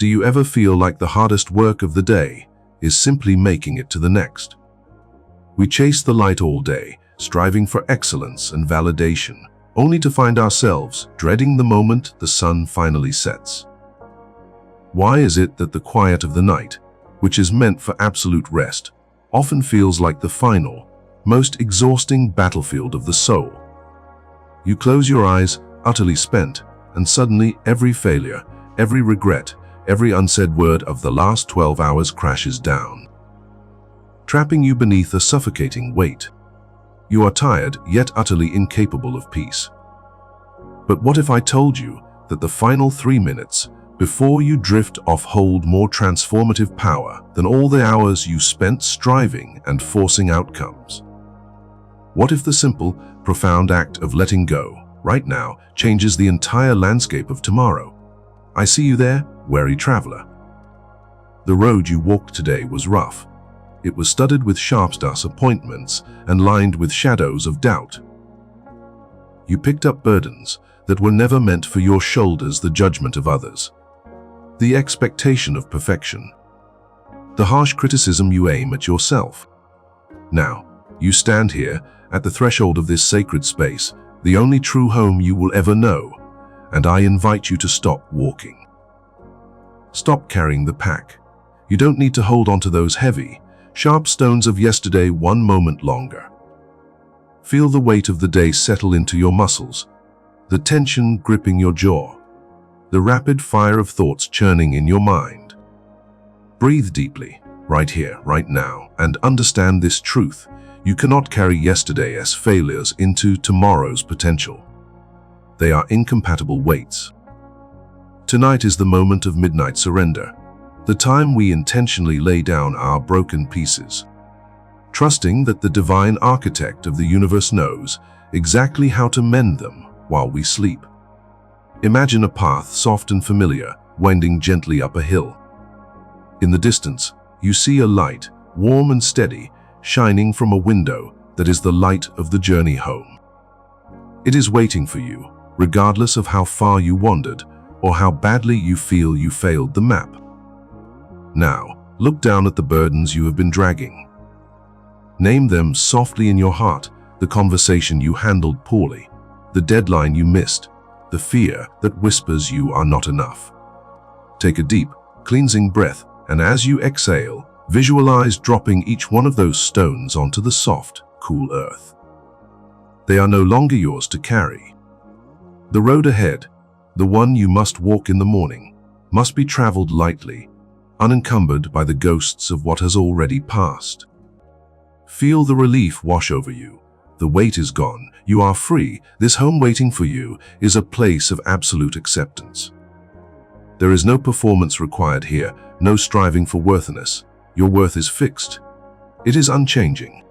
Do you ever feel like the hardest work of the day is simply making it to the next? We chase the light all day, striving for excellence and validation, only to find ourselves dreading the moment the sun finally sets. Why is it that the quiet of the night, which is meant for absolute rest, often feels like the final, most exhausting battlefield of the soul? You close your eyes, utterly spent, and suddenly every failure, every regret, every unsaid word of the last 12 hours crashes down, trapping you beneath a suffocating weight. You are tired, yet utterly incapable of peace. But what if I told you that the final 3 minutes before you drift off hold more transformative power than all the hours you spent striving and forcing outcomes? What if the simple, profound act of letting go, right now, changes the entire landscape of tomorrow? I see you there, wary traveler. The road you walked today was rough. It was studded with sharp disappointments and lined with shadows of doubt. You picked up burdens that were never meant for your shoulders, the judgment of others, the expectation of perfection, the harsh criticism you aim at yourself. Now, you stand here at the threshold of this sacred space, the only true home you will ever know, and I invite you to stop walking. Stop carrying the pack. You don't need to hold on to those heavy, sharp stones of yesterday one moment longer. Feel the weight of the day settle into your muscles, the tension gripping your jaw, the rapid fire of thoughts churning in your mind. Breathe deeply, right here, right now, and understand this truth. You cannot carry yesterday's failures into tomorrow's potential. They are incompatible weights. Tonight is the moment of midnight surrender, the time we intentionally lay down our broken pieces, trusting that the divine architect of the universe knows exactly how to mend them while we sleep. Imagine a path soft and familiar, winding gently up a hill. In the distance, you see a light, warm and steady, shining from a window that is the light of the journey home. It is waiting for you, regardless of how far you wandered or how badly you feel you failed the map. Now, look down at the burdens you have been dragging. Name them softly in your heart: the conversation you handled poorly, the deadline you missed, the fear that whispers you are not enough. Take a deep, cleansing breath, and as you exhale, visualize dropping each one of those stones onto the soft, cool earth. They are no longer yours to carry. The road ahead, the one you must walk in the morning, must be traveled lightly, unencumbered by the ghosts of what has already passed. Feel the relief wash over you. The weight is gone. You are free. This home waiting for you is a place of absolute acceptance. There is no performance required here, no striving for worthiness. Your worth is fixed. It is unchanging.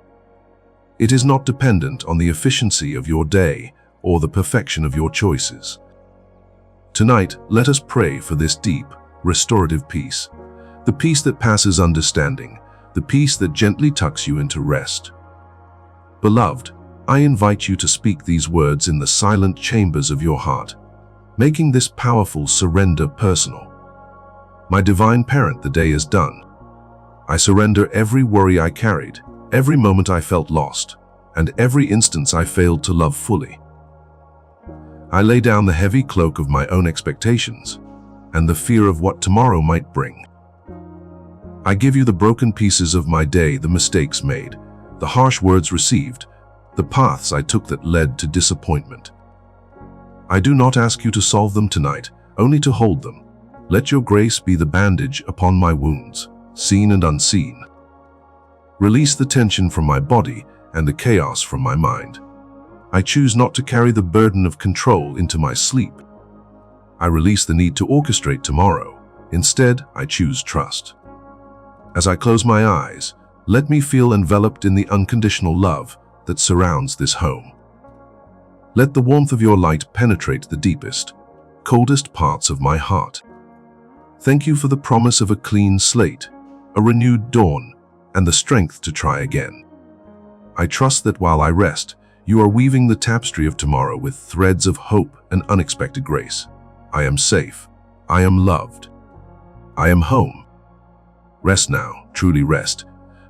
It is not dependent on the efficiency of your day or the perfection of your choices. Tonight, let us pray for this deep, restorative peace, the peace that passes understanding, the peace that gently tucks you into rest. Beloved, I invite you to speak these words in the silent chambers of your heart, making this powerful surrender personal. My divine parent, the day is done. I surrender every worry I carried, every moment I felt lost, and every instance I failed to love fully. I lay down the heavy cloak of my own expectations and the fear of what tomorrow might bring. I give you the broken pieces of my day, the mistakes made, the harsh words received, the paths I took that led to disappointment. I do not ask you to solve them tonight, only to hold them. Let your grace be the bandage upon my wounds, seen and unseen. Release the tension from my body and the chaos from my mind. I choose not to carry the burden of control into my sleep. I release the need to orchestrate tomorrow. Instead, I choose trust. As I close my eyes, let me feel enveloped in the unconditional love that surrounds this home. Let the warmth of your light penetrate the deepest, coldest parts of my heart. Thank you for the promise of a clean slate, a renewed dawn, and the strength to try again. I trust that while I rest, you are weaving the tapestry of tomorrow with threads of hope and unexpected grace. I am safe. I am loved. I am home. Rest now, truly rest,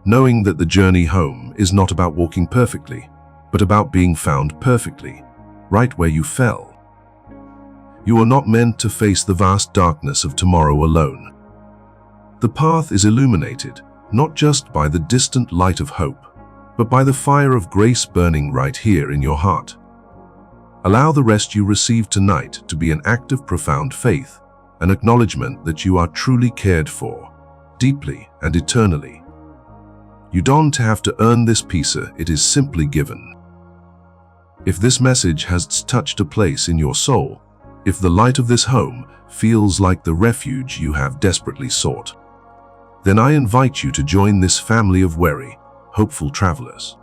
knowing that the journey home is not about walking perfectly, but about being found perfectly, right where you fell. You are not meant to face the vast darkness of tomorrow alone. The path is illuminated, not just by the distant light of hope, but by the fire of grace burning right here in your heart. Allow the rest you receive tonight to be an act of profound faith, an acknowledgement that you are truly cared for, deeply and eternally. You don't have to earn this peace, it is simply given. If this message has touched a place in your soul, if the light of this home feels like the refuge you have desperately sought, then I invite you to join this family of wary, hopeful travelers.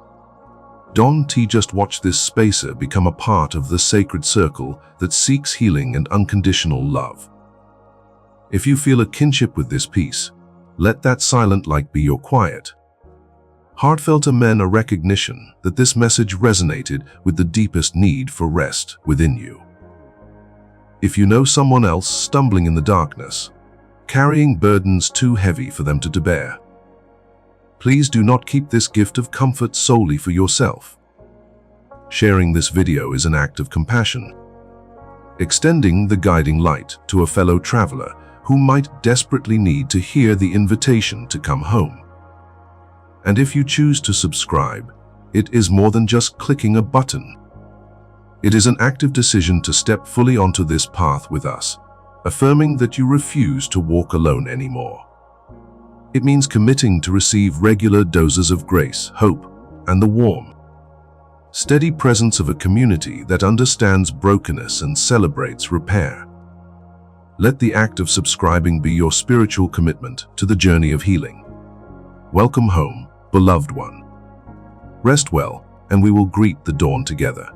Don't just watch this spacer become a part of the sacred circle that seeks healing and unconditional love. If you feel a kinship with this piece, let that silent light be your quiet. Heartfelt amen, a recognition that this message resonated with the deepest need for rest within you. If you know someone else stumbling in the darkness, carrying burdens too heavy for them to bear, please do not keep this gift of comfort solely for yourself. Sharing this video is an act of compassion, extending the guiding light to a fellow traveler who might desperately need to hear the invitation to come home. And if you choose to subscribe, it is more than just clicking a button. It is an active decision to step fully onto this path with us, affirming that you refuse to walk alone anymore. It means committing to receive regular doses of grace, hope, and the warm, steady presence of a community that understands brokenness and celebrates repair. Let the act of subscribing be your spiritual commitment to the journey of healing. Welcome home, beloved one. Rest well, and we will greet the dawn together.